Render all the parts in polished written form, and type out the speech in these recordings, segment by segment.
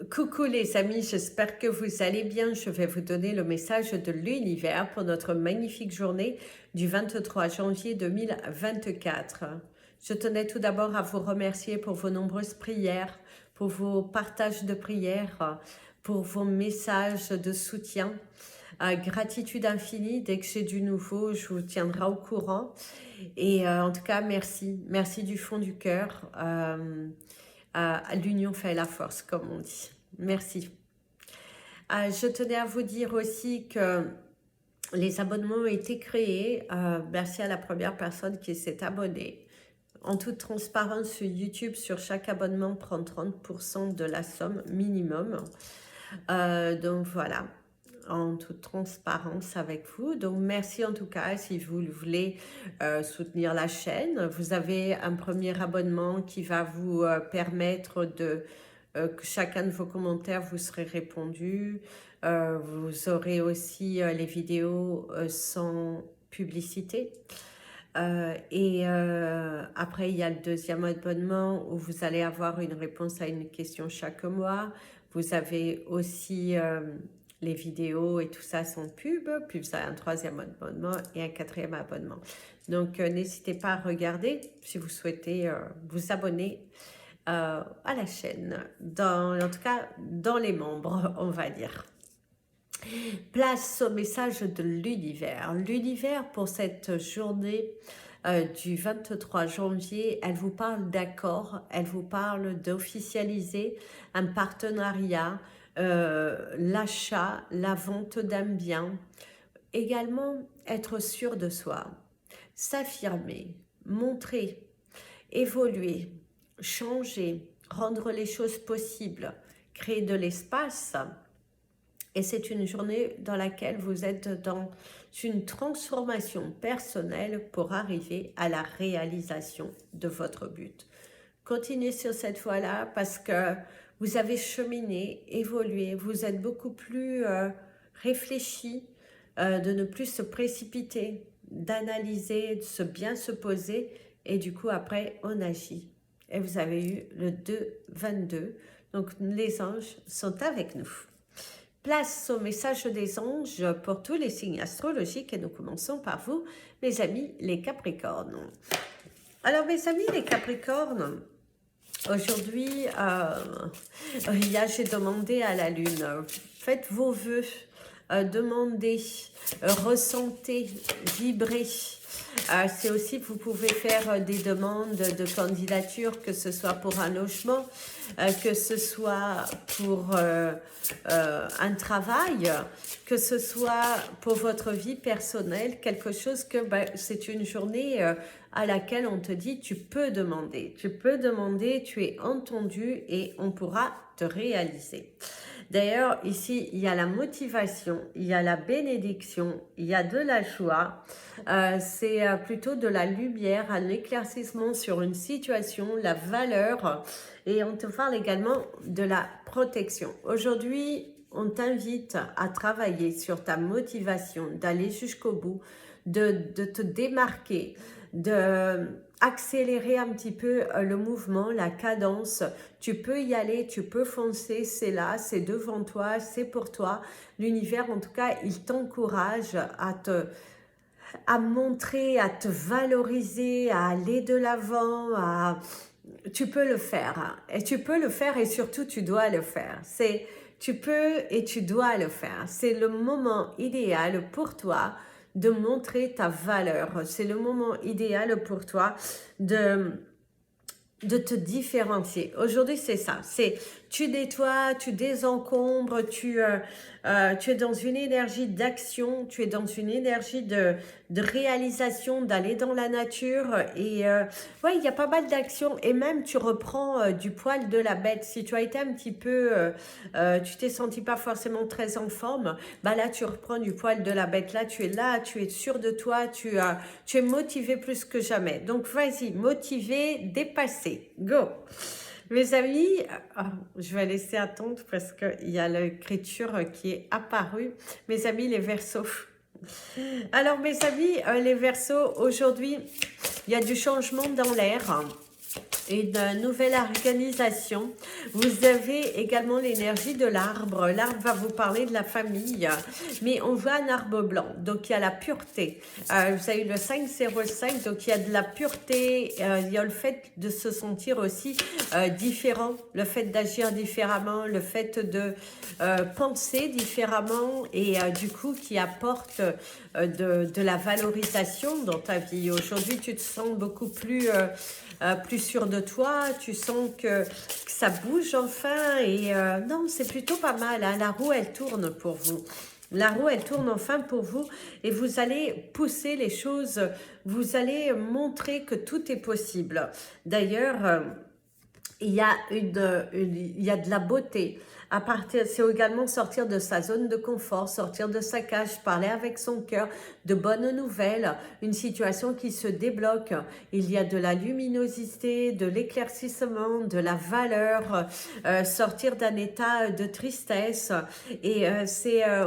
Coucou les amis, j'espère que vous allez bien. Je vais vous donner le message de l'univers pour notre magnifique journée du 23 janvier 2024. Je tenais tout d'abord à vous remercier pour vos nombreuses prières, pour vos partages de prières, pour vos messages de soutien. Gratitude infinie, dès que j'ai du nouveau, je vous tiendrai au courant. Et en tout cas, merci. Merci du fond du cœur. L'union fait la force, comme on dit. Merci. Je tenais à vous dire aussi que les abonnements ont été créés. Merci à la première personne qui s'est abonnée. En toute transparence sur YouTube, sur chaque abonnement, prend 30% de la somme minimum. Donc voilà, en toute transparence avec vous. Donc merci en tout cas si vous voulez soutenir la chaîne. Vous avez un premier abonnement qui va vous permettre de que chacun de vos commentaires vous serez répondu. Vous aurez aussi les vidéos sans publicité. Après, il y a le deuxième abonnement où vous allez avoir une réponse à une question chaque mois. Vous avez aussi les vidéos et tout ça sans pub. Puis vous avez un troisième abonnement et un quatrième abonnement. Donc, n'hésitez pas à regarder si vous souhaitez vous abonner à la chaîne. En tout cas, dans les membres, on va dire. Place au message de l'univers. L'univers pour cette journée du 23 janvier, elle vous parle d'accord, elle vous parle d'officialiser un partenariat, l'achat, la vente d'un bien. Également, être sûr de soi, s'affirmer, montrer, évoluer, changer, rendre les choses possibles, créer de l'espace. Et c'est une journée dans laquelle vous êtes dans une transformation personnelle pour arriver à la réalisation de votre but. Continuez sur cette voie-là parce que vous avez cheminé, évolué, vous êtes beaucoup plus réfléchi, de ne plus se précipiter, d'analyser, de bien se poser et du coup après on agit. Et vous avez eu le 2-22, donc les anges sont avec nous. Place au message des anges pour tous les signes astrologiques et nous commençons par vous, mes amis les Capricornes. Alors mes amis les Capricornes, aujourd'hui, j'ai demandé à la Lune, faites vos vœux, demandez, ressentez, vibrez. C'est aussi, vous pouvez faire des demandes de candidature, que ce soit pour un logement, que ce soit pour un travail, que ce soit pour votre vie personnelle, quelque chose que c'est une journée à laquelle on te dit tu peux demander, tu es entendu et on pourra te réaliser. D'ailleurs, ici, il y a la motivation, il y a la bénédiction, il y a de la joie. C'est plutôt de la lumière, un éclaircissement sur une situation, la valeur. Et on te parle également de la protection. Aujourd'hui, on t'invite à travailler sur ta motivation, d'aller jusqu'au bout, de te démarquer, accélérer un petit peu le mouvement, la cadence. Tu peux y aller, tu peux foncer, c'est là, c'est devant toi, c'est pour toi. L'univers, en tout cas, il t'encourage à montrer, à te valoriser, à aller de l'avant. Tu peux le faire. Et tu peux le faire et surtout, tu dois le faire. Tu peux et tu dois le faire. C'est le moment idéal pour toi de montrer ta valeur. C'est le moment idéal pour toi de te différencier. Aujourd'hui, c'est ça. C'est tu nettoies, tu désencombres, tu es dans une énergie d'action, tu es dans une énergie de réalisation, d'aller dans la nature. Et ouais, il y a pas mal d'actions. Et même, tu reprends du poil de la bête. Si tu as été un petit peu, tu t'es senti pas forcément très en forme, bah là, tu reprends du poil de la bête. Là, tu es sûr de toi, tu es motivé plus que jamais. Donc, vas-y, motivé, dépassé. Go! Mes amis, je vais laisser attendre parce qu'il y a l'écriture qui est apparue. Mes amis, les Verseaux. Alors, mes amis, les Verseaux, aujourd'hui, il y a du changement dans l'air. une nouvelle organisation. Vous avez également l'énergie de l'arbre. L'arbre va vous parler de la famille, mais on voit un arbre blanc, donc il y a la pureté. Vous avez le 505, donc il y a de la pureté, il y a le fait de se sentir aussi différent, le fait d'agir différemment, le fait de penser différemment et du coup qui apporte de la valorisation dans ta vie. Aujourd'hui, tu te sens beaucoup plus sûr de toi, tu sens que ça bouge enfin et non, c'est plutôt pas mal, hein. La roue, elle tourne pour vous. La roue, elle tourne enfin pour vous et vous allez pousser les choses, vous allez montrer que tout est possible. D'ailleurs, il y a il y a de la beauté. À partir, c'est également sortir de sa zone de confort, sortir de sa cage, parler avec son cœur, de bonnes nouvelles, une situation qui se débloque. Il y a de la luminosité, de l'éclaircissement, de la valeur, sortir d'un état de tristesse. Et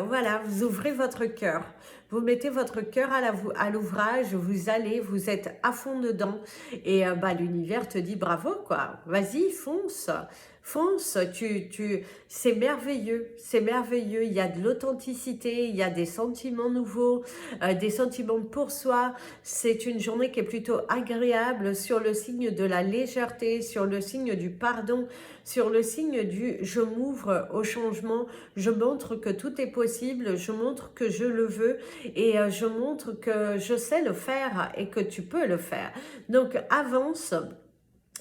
voilà, vous ouvrez votre cœur. Vous mettez votre cœur à l'ouvrage, vous allez, vous êtes à fond dedans et l'univers te dit bravo quoi, vas-y fonce, fonce, c'est merveilleux, c'est merveilleux, il y a de l'authenticité, il y a des sentiments nouveaux, des sentiments pour soi, c'est une journée qui est plutôt agréable sur le signe de la légèreté, sur le signe du pardon, sur le signe du je m'ouvre au changement, je montre que tout est possible, je montre que je le veux et je montre que je sais le faire et que tu peux le faire. Donc avance.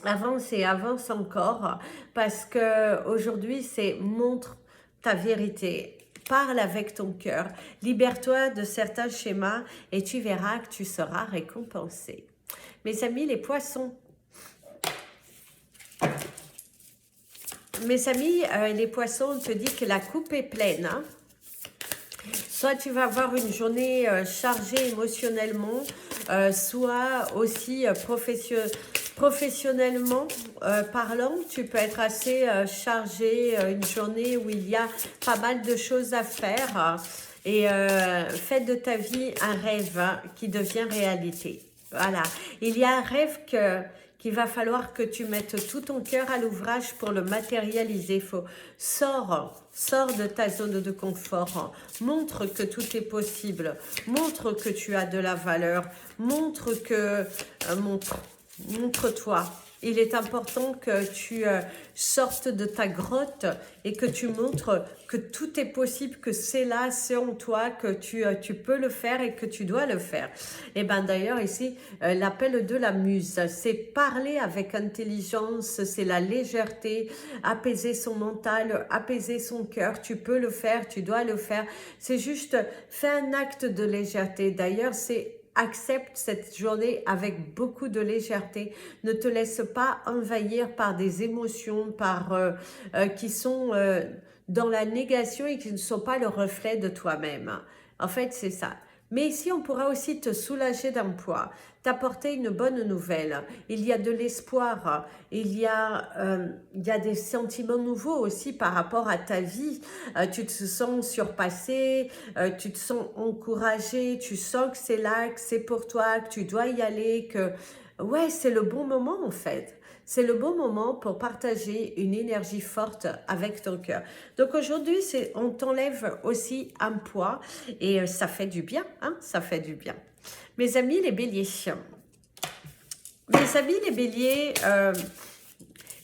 Avance et avance encore parce que aujourd'hui c'est montre ta vérité. Parle avec ton cœur, libère-toi de certains schémas et tu verras que tu seras récompensé. Mes amis les poissons, les poissons, on te dit que la coupe est pleine. Hein. Soit tu vas avoir une journée chargée émotionnellement, soit aussi professionnellement parlant, tu peux être assez chargé, une journée où il y a pas mal de choses à faire. Et fais de ta vie un rêve hein, qui devient réalité. Voilà, il y a un rêve qu'il va falloir que tu mettes tout ton cœur à l'ouvrage pour le matérialiser. Sors de ta zone de confort, montre que tout est possible, montre que tu as de la valeur, montre-toi. Il est important que tu sortes de ta grotte et que tu montres que tout est possible, que c'est là, c'est en toi, que tu peux le faire et que tu dois le faire. Et bien d'ailleurs ici, l'appel de la muse, c'est parler avec intelligence, c'est la légèreté, apaiser son mental, apaiser son cœur. Tu peux le faire, tu dois le faire. C'est juste, fais un acte de légèreté. D'ailleurs, accepte cette journée avec beaucoup de légèreté. Ne te laisse pas envahir par des émotions qui sont dans la négation et qui ne sont pas le reflet de toi-même. En fait, c'est ça. Mais ici, on pourra aussi te soulager d'un poids, t'apporter une bonne nouvelle. Il y a de l'espoir, il y a des sentiments nouveaux aussi par rapport à ta vie. Tu te sens surpassé, tu te sens encouragé, tu sens que c'est là, que c'est pour toi, que tu dois y aller, que ouais, c'est le bon moment en fait. C'est le bon moment pour partager une énergie forte avec ton cœur. Donc aujourd'hui, on t'enlève aussi un poids et ça fait du bien, hein, ça fait du bien. Mes amis les béliers,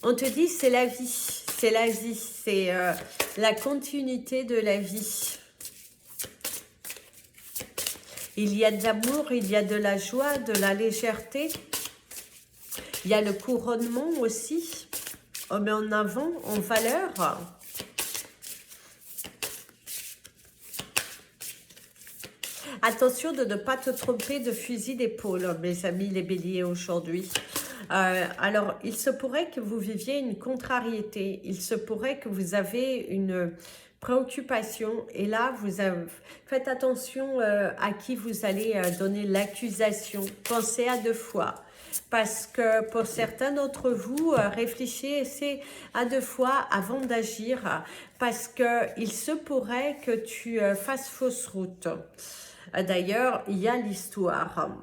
on te dit c'est la vie, c'est la vie, c'est la continuité de la vie. Il y a de l'amour, il y a de la joie, de la légèreté. Il y a le couronnement aussi. On met en avant, en valeur. Attention de ne pas te tromper de fusil d'épaule, mes amis les béliers, aujourd'hui. Alors, il se pourrait que vous viviez une contrariété. Il se pourrait que vous avez une préoccupation. Et là, faites attention à qui vous allez donner l'accusation. Pensez à deux fois. Parce que pour certains d'entre vous, réfléchissez à deux fois avant d'agir. Parce qu'il se pourrait que tu fasses fausse route. D'ailleurs, il y a l'histoire.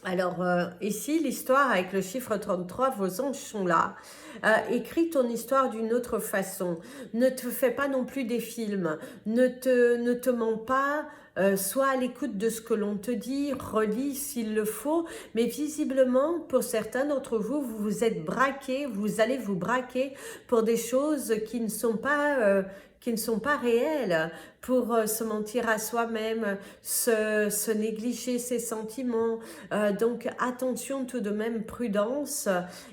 Alors, ici, l'histoire avec le chiffre 33, vos anges sont là. Écris ton histoire d'une autre façon. Ne te fais pas non plus des films. Ne te mens pas. Sois à l'écoute de ce que l'on te dit. Relis s'il le faut. Mais visiblement, pour certains d'entre vous, vous vous êtes braqués. Vous allez vous braquer pour des choses qui ne sont pas réelles, pour se mentir à soi-même, se négliger ses sentiments. Donc attention tout de même, prudence,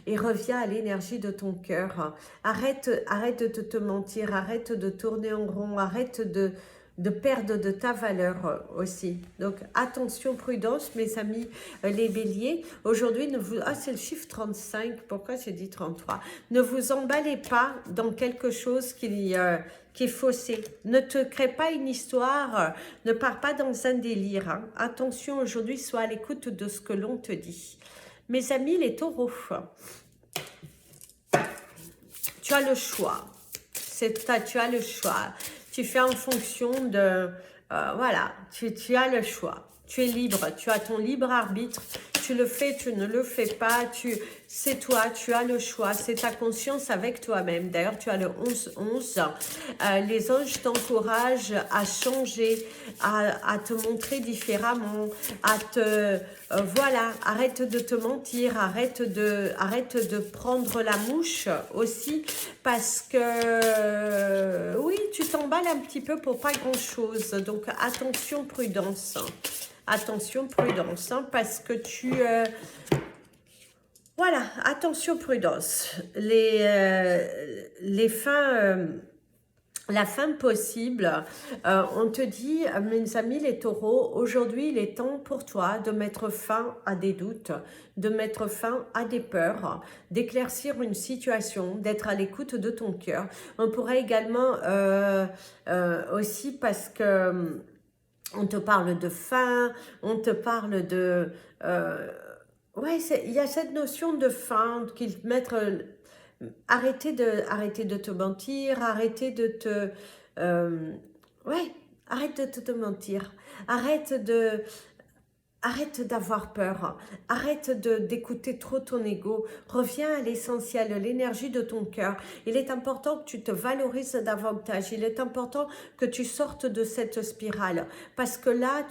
et reviens à l'énergie de ton cœur. Arrête de te mentir, arrête de tourner en rond, arrête de perdre de ta valeur aussi. Donc attention, prudence, mes amis, les béliers. Aujourd'hui, ne vous... Ah, c'est le chiffre 35, pourquoi j'ai dit 33? Ne vous emballez pas dans quelque chose qui est faussé. Ne te crée pas une histoire, ne pars pas dans un délire. Hein. Attention, aujourd'hui, sois à l'écoute de ce que l'on te dit. Mes amis, les taureaux, tu as le choix. Tu as le choix. Tu fais en fonction de... voilà, tu as le choix. Tu es libre, tu as ton libre arbitre. Tu le fais, tu ne le fais pas. C'est toi, tu as le choix. C'est ta conscience avec toi-même. D'ailleurs, tu as le 11-11. Les anges t'encouragent à changer, à te montrer différemment, à te... voilà, arrête de te mentir, arrête de prendre la mouche aussi, parce que oui, tu t'emballes un petit peu pour pas grand-chose. Donc attention, prudence. Attention, prudence, hein, parce que voilà, attention, prudence. Les fins... la fin possible, on te dit, mes amis les taureaux, aujourd'hui il est temps pour toi de mettre fin à des doutes, de mettre fin à des peurs, d'éclaircir une situation, d'être à l'écoute de ton cœur. On pourrait également aussi, parce que on te parle de fin, on te parle de... ouais, il y a cette notion de fin qu'ils mettent... arrêtez de te mentir, arrêtez de te... ouais, arrête de te mentir. Arrête d'avoir peur. Arrête d'écouter trop ton ego. Reviens à l'essentiel, l'énergie de ton cœur. Il est important que tu te valorises davantage. Il est important que tu sortes de cette spirale. Parce que là,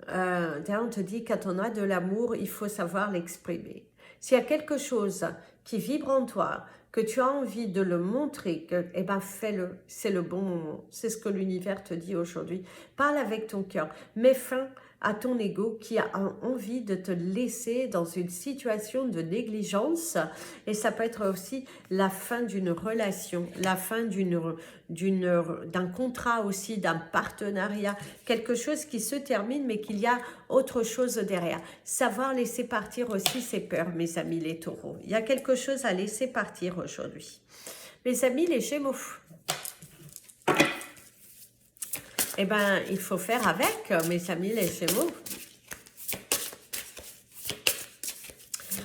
d'ailleurs, on te dit, quand on a de l'amour, il faut savoir l'exprimer. S'il y a quelque chose qui vibre en toi, que tu as envie de le montrer, eh ben fais-le, c'est le bon moment. C'est ce que l'univers te dit aujourd'hui. Parle avec ton cœur. Mets fin à ton ego qui a envie de te laisser dans une situation de négligence, et ça peut être aussi la fin d'une relation, la fin d'un contrat aussi, d'un partenariat, quelque chose qui se termine mais qu'il y a autre chose derrière. Savoir laisser partir aussi ses peurs, mes amis les taureaux. Il y a quelque chose à laisser partir aujourd'hui. Mes amis les gémeaux, eh bien, il faut faire avec, mes amis les Gémeaux.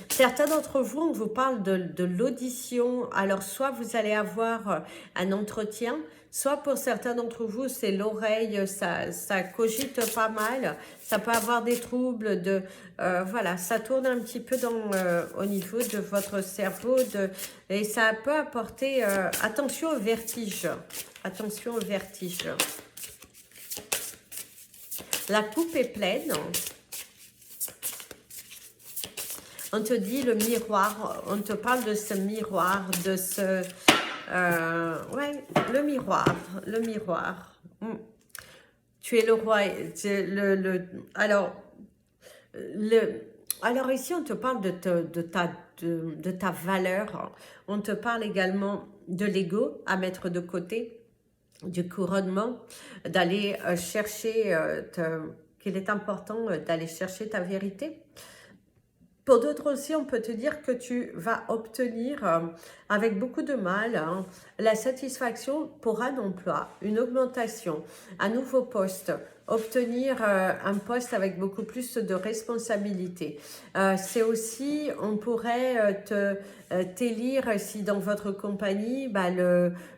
Certains d'entre vous, on vous parle de l'audition. Alors, soit vous allez avoir un entretien, soit pour certains d'entre vous, c'est l'oreille, ça cogite pas mal. Ça peut avoir des troubles de... voilà, ça tourne un petit peu au niveau de votre cerveau. Et ça peut apporter... attention au vertige. Attention au vertige. La coupe est pleine. On te dit le miroir. On te parle de ce miroir, de ce... ouais, le miroir. Le miroir. Tu es le roi. Alors ici, on te parle de ta valeur. On te parle également de l'ego à mettre de côté, du couronnement, d'aller chercher, qu'il est important d'aller chercher ta vérité. Pour d'autres aussi, on peut te dire que tu vas obtenir avec beaucoup de mal, hein. La satisfaction pour un emploi, une augmentation, un nouveau poste, obtenir un poste avec beaucoup plus de responsabilités. C'est aussi, on pourrait t'élire si dans votre compagnie, bah,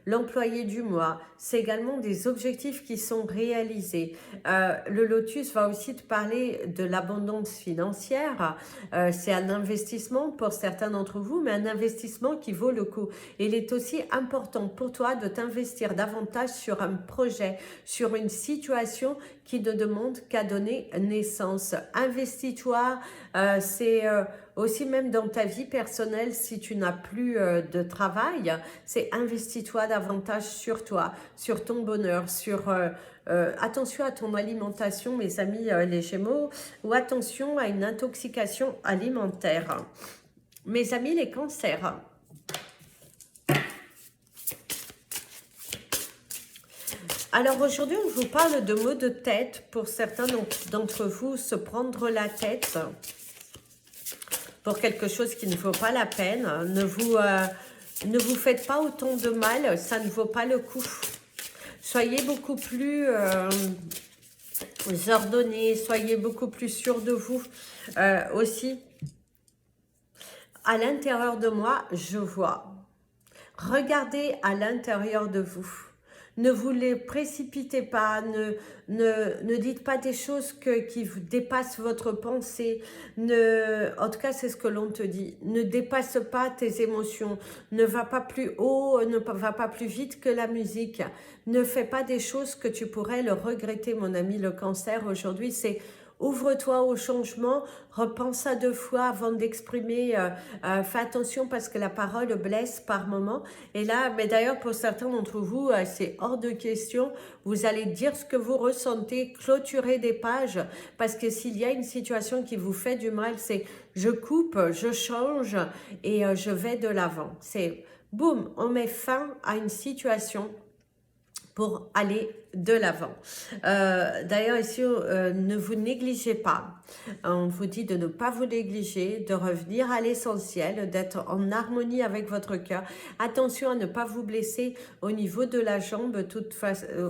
l'employé du mois. C'est également des objectifs qui sont réalisés. Le lotus va aussi te parler de l'abondance financière. C'est un investissement pour certains d'entre vous, mais un investissement qui vaut le coup. Et il est aussi important pour toi de t'investir davantage sur un projet, sur une situation qui ne demande qu'à donner naissance. Investis-toi, c'est aussi même dans ta vie personnelle, si tu n'as plus de travail, c'est investis-toi davantage sur toi, sur ton bonheur, sur... attention à ton alimentation, mes amis les Gémeaux, ou attention à une intoxication alimentaire. Mes amis les Cancers. Alors aujourd'hui, on vous parle de maux de tête. Pour certains d'entre vous, se prendre la tête pour quelque chose qui ne vaut pas la peine. Ne vous faites pas autant de mal, ça ne vaut pas le coup. Soyez beaucoup plus ordonnés, soyez beaucoup plus sûrs de vous aussi. À l'intérieur de moi, je vois. Regardez à l'intérieur de vous. Ne vous les précipitez pas, ne dites pas des choses qui vous dépassent votre pensée. En tout cas, c'est ce que l'on te dit. Ne dépasse pas tes émotions. Ne va pas plus haut, ne va pas plus vite que la musique. Ne fais pas des choses que tu pourrais le regretter, mon ami le Cancer. Aujourd'hui, c'est... Ouvre-toi au changement, repense à 2 fois avant d'exprimer, fais attention parce que la parole blesse par moment. Et là, mais d'ailleurs pour certains d'entre vous, c'est hors de question, vous allez dire ce que vous ressentez, clôturer des pages, parce que s'il y a une situation qui vous fait du mal, c'est je coupe, je change et je vais de l'avant. C'est boum, on met fin à une situation pour aller de l'avant. D'ailleurs ici, ne vous négligez pas. On vous dit de ne pas vous négliger, de revenir à l'essentiel, d'être en harmonie avec votre cœur. Attention à ne pas vous blesser au niveau de la jambe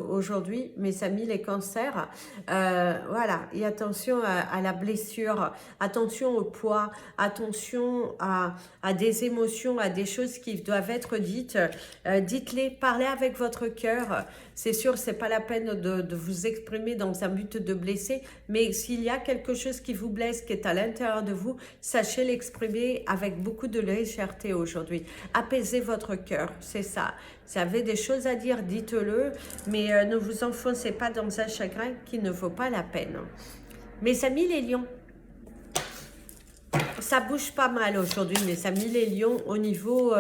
aujourd'hui, mes amis les Cancers. Voilà, et attention à la blessure, attention au poids, attention à des émotions, à des choses qui doivent être dites. Dites-les, parlez avec votre cœur. C'est sûr, c'est pas la peine de vous exprimer dans un but de blesser, mais s'il y a quelque chose qui vous blesse, qui est à l'intérieur de vous, sachez l'exprimer avec beaucoup de légèreté aujourd'hui. Apaisez votre cœur, c'est ça. Si vous avez des choses à dire, dites-le, mais ne vous enfoncez pas dans un chagrin qui ne vaut pas la peine. Mes amis les lions, ça bouge pas mal aujourd'hui, mes amis les lions, au niveau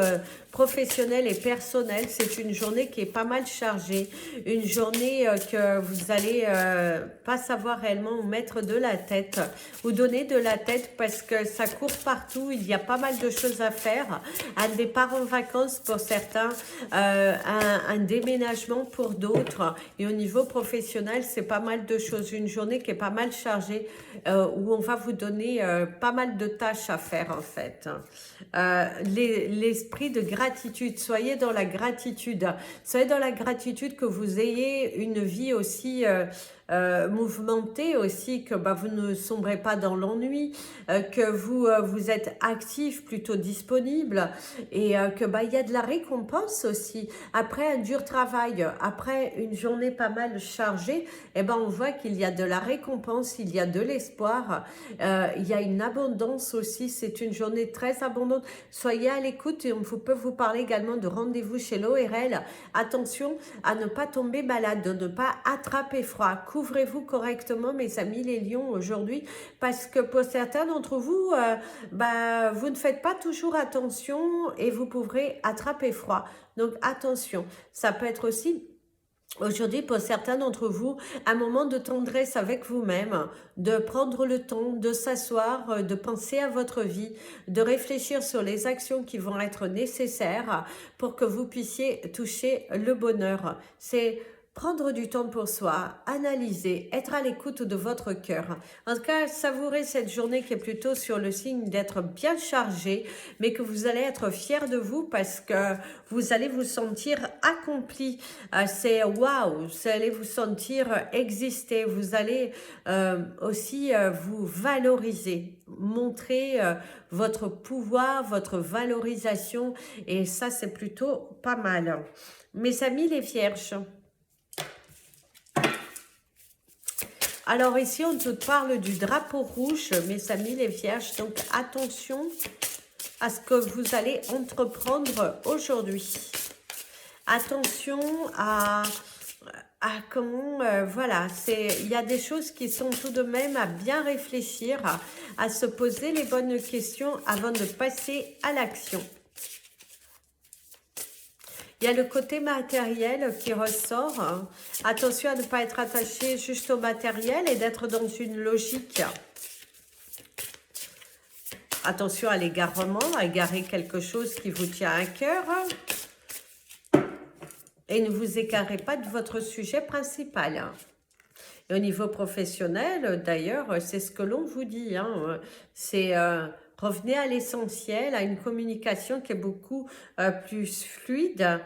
professionnel et personnel. C'est une journée qui est pas mal chargée, une journée que vous allez pas savoir réellement où mettre de la tête, ou donner de la tête parce que ça court partout, il y a pas mal de choses à faire, un départ en vacances pour certains, un déménagement pour d'autres, et au niveau professionnel, c'est pas mal de choses, une journée qui est pas mal chargée, où on va vous donner pas mal de tâches à faire en fait. L'esprit de gratitude, soyez dans la gratitude, que vous ayez une vie aussi mouvementée aussi, que vous ne sombrez pas dans l'ennui, que vous êtes actif, plutôt disponible, et que il y a de la récompense aussi. Après un dur travail, après une journée pas mal chargée, on voit qu'il y a de la récompense, il y a de l'espoir, il y a une abondance aussi, c'est une journée très abondante. Soyez à l'écoute, et on peut vous parler également de rendez-vous chez l'ORL. Attention à ne pas tomber malade, de ne pas attraper froid. Couvrez-vous correctement, mes amis les lions, aujourd'hui, parce que pour certains d'entre vous, vous ne faites pas toujours attention et vous pourrez attraper froid. Donc attention, ça peut être aussi aujourd'hui, pour certains d'entre vous, un moment de tendresse avec vous-même, de prendre le temps de s'asseoir, de penser à votre vie, de réfléchir sur les actions qui vont être nécessaires pour que vous puissiez toucher le bonheur. C'est prendre du temps pour soi, analyser, être à l'écoute de votre cœur. En tout cas, savourez cette journée qui est plutôt sur le signe d'être bien chargé, mais que vous allez être fier de vous parce que vous allez vous sentir accompli. C'est waouh, vous allez vous sentir exister. Vous allez aussi vous valoriser, montrer votre pouvoir, votre valorisation, et ça, c'est plutôt pas mal. Mes amis les vierges, alors ici, on te parle du drapeau rouge, mes amis les vierges. Donc, attention à ce que vous allez entreprendre aujourd'hui. Attention à comment, voilà, il y a des choses qui sont tout de même à bien réfléchir, à se poser les bonnes questions avant de passer à l'action. Il y a le côté matériel qui ressort. Attention à ne pas être attaché juste au matériel et d'être dans une logique. Attention à l'égarement, à égarer quelque chose qui vous tient à cœur. Et ne vous égarez pas de votre sujet principal. Et au niveau professionnel, d'ailleurs, c'est ce que l'on vous dit. C'est revenez à l'essentiel, à une communication qui est beaucoup plus fluide.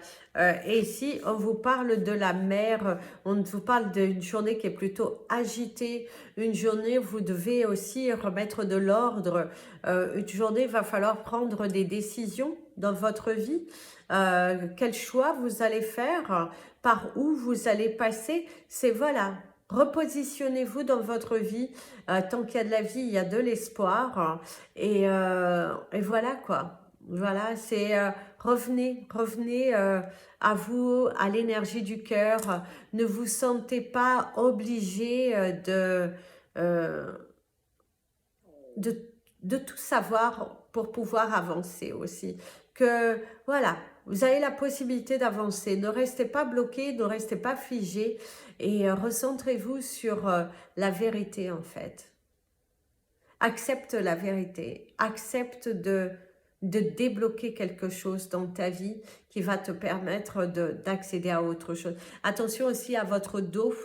Et ici, on vous parle de la mer, on vous parle d'une journée qui est plutôt agitée, une journée où vous devez aussi remettre de l'ordre, une journée où il va falloir prendre des décisions dans votre vie. Quel choix vous allez faire, par où vous allez passer, c'est voilà. Repositionnez-vous dans votre vie. Tant qu'il y a de la vie, il y a de l'espoir. Et voilà quoi. Voilà, c'est revenez à vous, à l'énergie du cœur. Ne vous sentez pas obligé de tout savoir pour pouvoir avancer aussi. Que voilà, vous avez la possibilité d'avancer. Ne restez pas bloqué, ne restez pas figé et recentrez-vous sur la vérité en fait. Accepte la vérité, accepte de débloquer quelque chose dans ta vie qui va te permettre d'accéder à autre chose. Attention aussi à votre dos,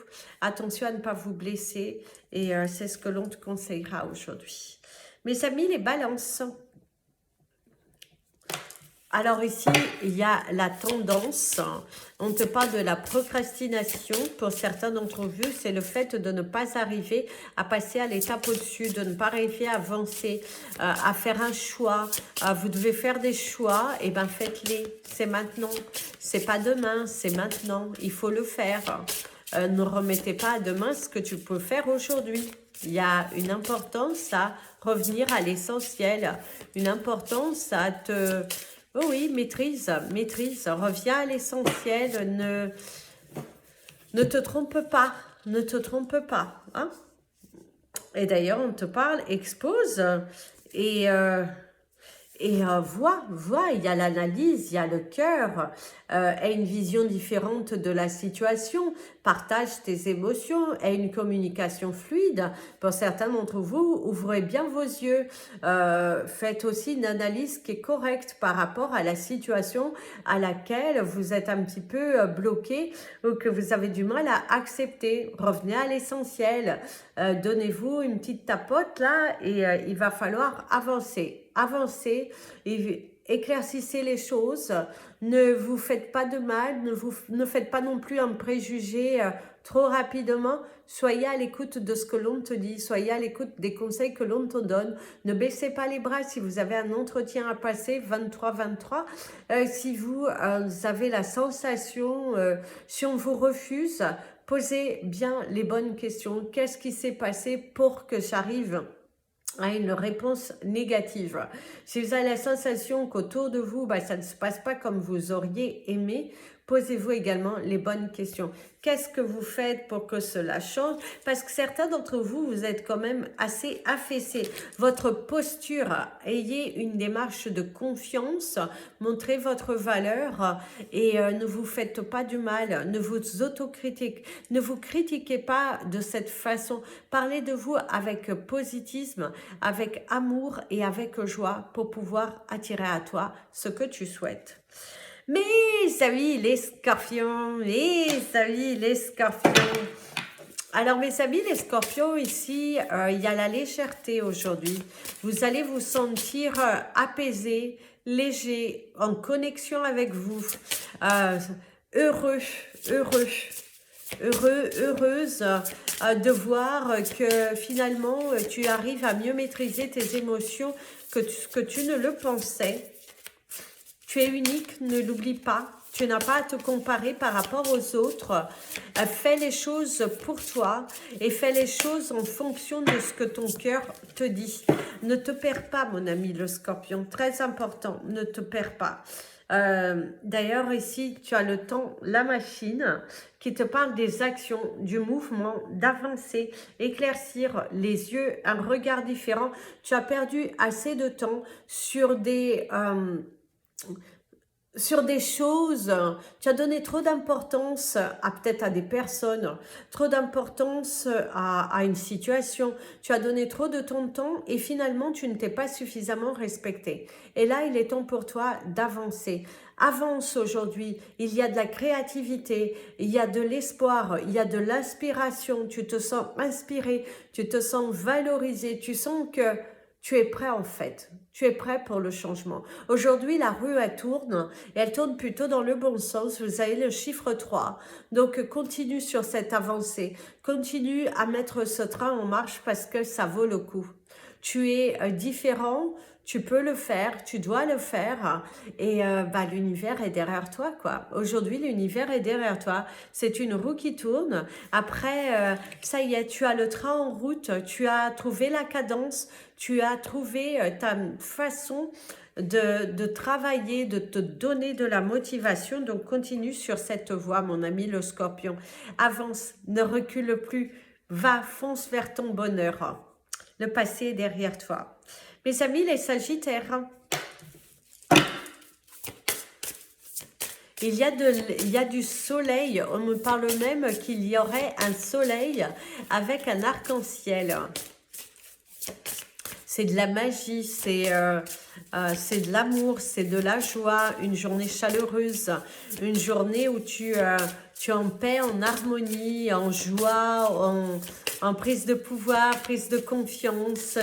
attention à ne pas vous blesser et c'est ce que l'on te conseillera aujourd'hui. Mes amis, les balances. Alors ici, il y a la tendance, on te parle de la procrastination. Pour certains d'entre vous, c'est le fait de ne pas arriver à passer à l'étape au-dessus, de ne pas arriver à avancer, à faire un choix. Vous devez faire des choix, et bien faites-les, c'est maintenant. C'est pas demain, c'est maintenant, il faut le faire. Ne remettez pas à demain ce que tu peux faire aujourd'hui. Il y a une importance à revenir à l'essentiel, une importance à te... Oh oui, maîtrise, reviens à l'essentiel, ne te trompe pas, ne te trompe pas. Hein? Et d'ailleurs, on te parle, expose et vois, il y a l'analyse, il y a le cœur, et une vision différente de la situation, partage tes émotions, et une communication fluide. Pour certains d'entre vous, ouvrez bien vos yeux, faites aussi une analyse qui est correcte par rapport à la situation à laquelle vous êtes un petit peu bloqué ou que vous avez du mal à accepter. Revenez à l'essentiel, donnez-vous une petite tapote là et il va falloir avancer. Avancez et éclaircissez les choses, ne vous faites pas de mal, ne faites pas non plus un préjugé trop rapidement, soyez à l'écoute de ce que l'on te dit, soyez à l'écoute des conseils que l'on te donne, ne baissez pas les bras si vous avez un entretien à passer, 23-23, si vous avez la sensation, si on vous refuse, posez bien les bonnes questions, qu'est-ce qui s'est passé pour que j'arrive à une réponse négative. Si vous avez la sensation qu'autour de vous, ça ne se passe pas comme vous auriez aimé, posez-vous également les bonnes questions. Qu'est-ce que vous faites pour que cela change? Parce que certains d'entre vous, vous êtes quand même assez affaissés. Votre posture, ayez une démarche de confiance, montrez votre valeur et ne vous faites pas du mal, ne vous autocritiquez, ne vous critiquez pas de cette façon. Parlez de vous avec positivisme, avec amour et avec joie pour pouvoir attirer à toi ce que tu souhaites. Mes amis les scorpions, mes amis les scorpions. Alors mes amis les scorpions, ici, il y a la légèreté aujourd'hui. Vous allez vous sentir apaisé, léger, en connexion avec vous, heureux, heureux. Heureuse de voir que finalement tu arrives à mieux maîtriser tes émotions que tu ne le pensais. Tu es unique, ne l'oublie pas. Tu n'as pas à te comparer par rapport aux autres. Fais les choses pour toi et fais les choses en fonction de ce que ton cœur te dit. Ne te perds pas, mon ami le scorpion. Très important, ne te perds pas. D'ailleurs, ici, tu as le temps, la machine, qui te parle des actions, du mouvement, d'avancer, éclaircir les yeux, un regard différent. Tu as perdu assez de temps sur des choses, tu as donné trop d'importance à peut-être à des personnes, trop d'importance à une situation, tu as donné trop de ton temps et finalement tu ne t'es pas suffisamment respecté. Et là, il est temps pour toi d'avancer. Avance aujourd'hui, il y a de la créativité, il y a de l'espoir, il y a de l'inspiration, tu te sens inspiré, tu te sens valorisé, tu sens que tu es prêt en fait, tu es prêt pour le changement. Aujourd'hui, la rue, elle tourne, et elle tourne plutôt dans le bon sens. Vous avez le chiffre 3. Donc, continue sur cette avancée. Continue à mettre ce train en marche parce que ça vaut le coup. Tu es différent, tu peux le faire, tu dois le faire et l'univers est derrière toi, quoi. Aujourd'hui, l'univers est derrière toi. C'est une roue qui tourne. Après, ça y est, tu as le train en route, tu as trouvé la cadence, tu as trouvé ta façon de travailler, de te donner de la motivation. Donc, continue sur cette voie, mon ami le scorpion. Avance, ne recule plus. Va, fonce vers ton bonheur. Le passé est derrière toi. Mes amis, les sagittaires, il y a du soleil. On me parle même qu'il y aurait un soleil avec un arc-en-ciel. C'est de la magie, c'est de l'amour, c'est de la joie, une journée chaleureuse, une journée où tu es en paix, en harmonie, en joie, en prise de pouvoir, prise de confiance,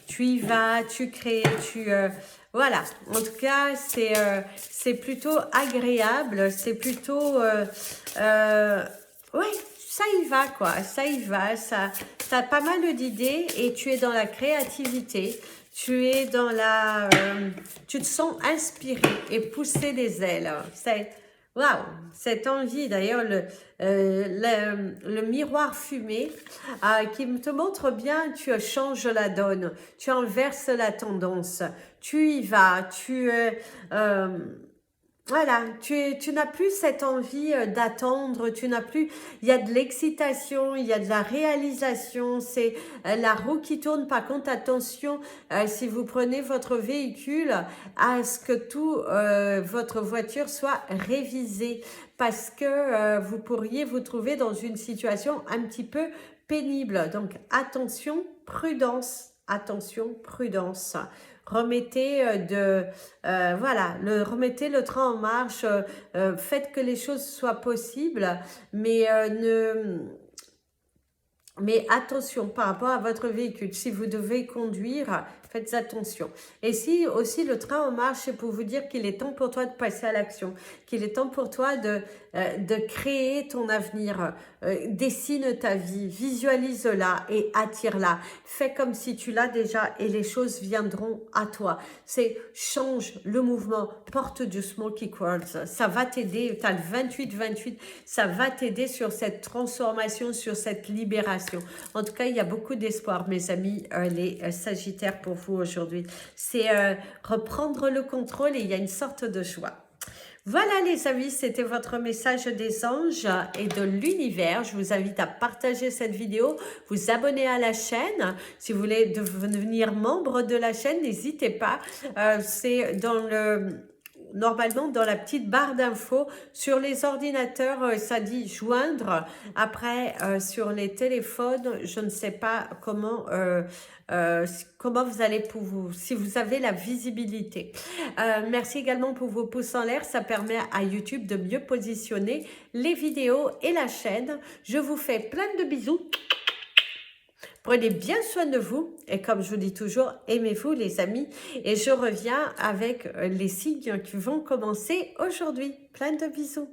tu y vas, tu crées, voilà, en tout cas, c'est plutôt agréable, c'est plutôt... ouais, ça y va, quoi, ça y va, ça... Tu as pas mal d'idées et tu es dans la créativité, tu es dans la... tu te sens inspiré et pousser des ailes. C'est... Waouh, cette envie, d'ailleurs, le miroir fumé qui te montre bien, tu changes la donne, tu inverses la tendance, tu y vas, voilà, tu n'as plus cette envie d'attendre, tu n'as plus, il y a de l'excitation, il y a de la réalisation, c'est la roue qui tourne. Par contre, attention, si vous prenez votre véhicule, à ce que tout votre voiture soit révisée, parce que vous pourriez vous trouver dans une situation un petit peu pénible. Donc, attention, prudence, attention, prudence. Remettez remettez le train en marche, faites que les choses soient possibles, mais attention par rapport à votre véhicule. Si vous devez conduire, faites attention. Et si aussi le train en marche, c'est pour vous dire qu'il est temps pour toi de passer à l'action, qu'il est temps pour toi de créer ton avenir. Dessine ta vie, visualise-la et attire-la. Fais comme si tu l'as déjà et les choses viendront à toi. C'est change le mouvement, porte du smoky quartz. Ça va t'aider, tu as le 28-28, ça va t'aider sur cette transformation, sur cette libération. En tout cas, il y a beaucoup d'espoir, mes amis, les Sagittaires, pour vous aujourd'hui. C'est reprendre le contrôle et il y a une sorte de joie. Voilà les amis, c'était votre message des anges et de l'univers. Je vous invite à partager cette vidéo, vous abonner à la chaîne. Si vous voulez devenir membre de la chaîne, n'hésitez pas. C'est dans normalement dans la petite barre d'infos. Sur les ordinateurs, ça dit joindre. Après, sur les téléphones, je ne sais pas comment vous allez si vous avez la visibilité. Merci également pour vos pouces en l'air, ça permet à YouTube de mieux positionner les vidéos et la chaîne. Je vous fais plein de bisous. Prenez bien soin de vous et comme je vous dis toujours, aimez-vous les amis. Et je reviens avec les signes qui vont commencer aujourd'hui. Plein de bisous.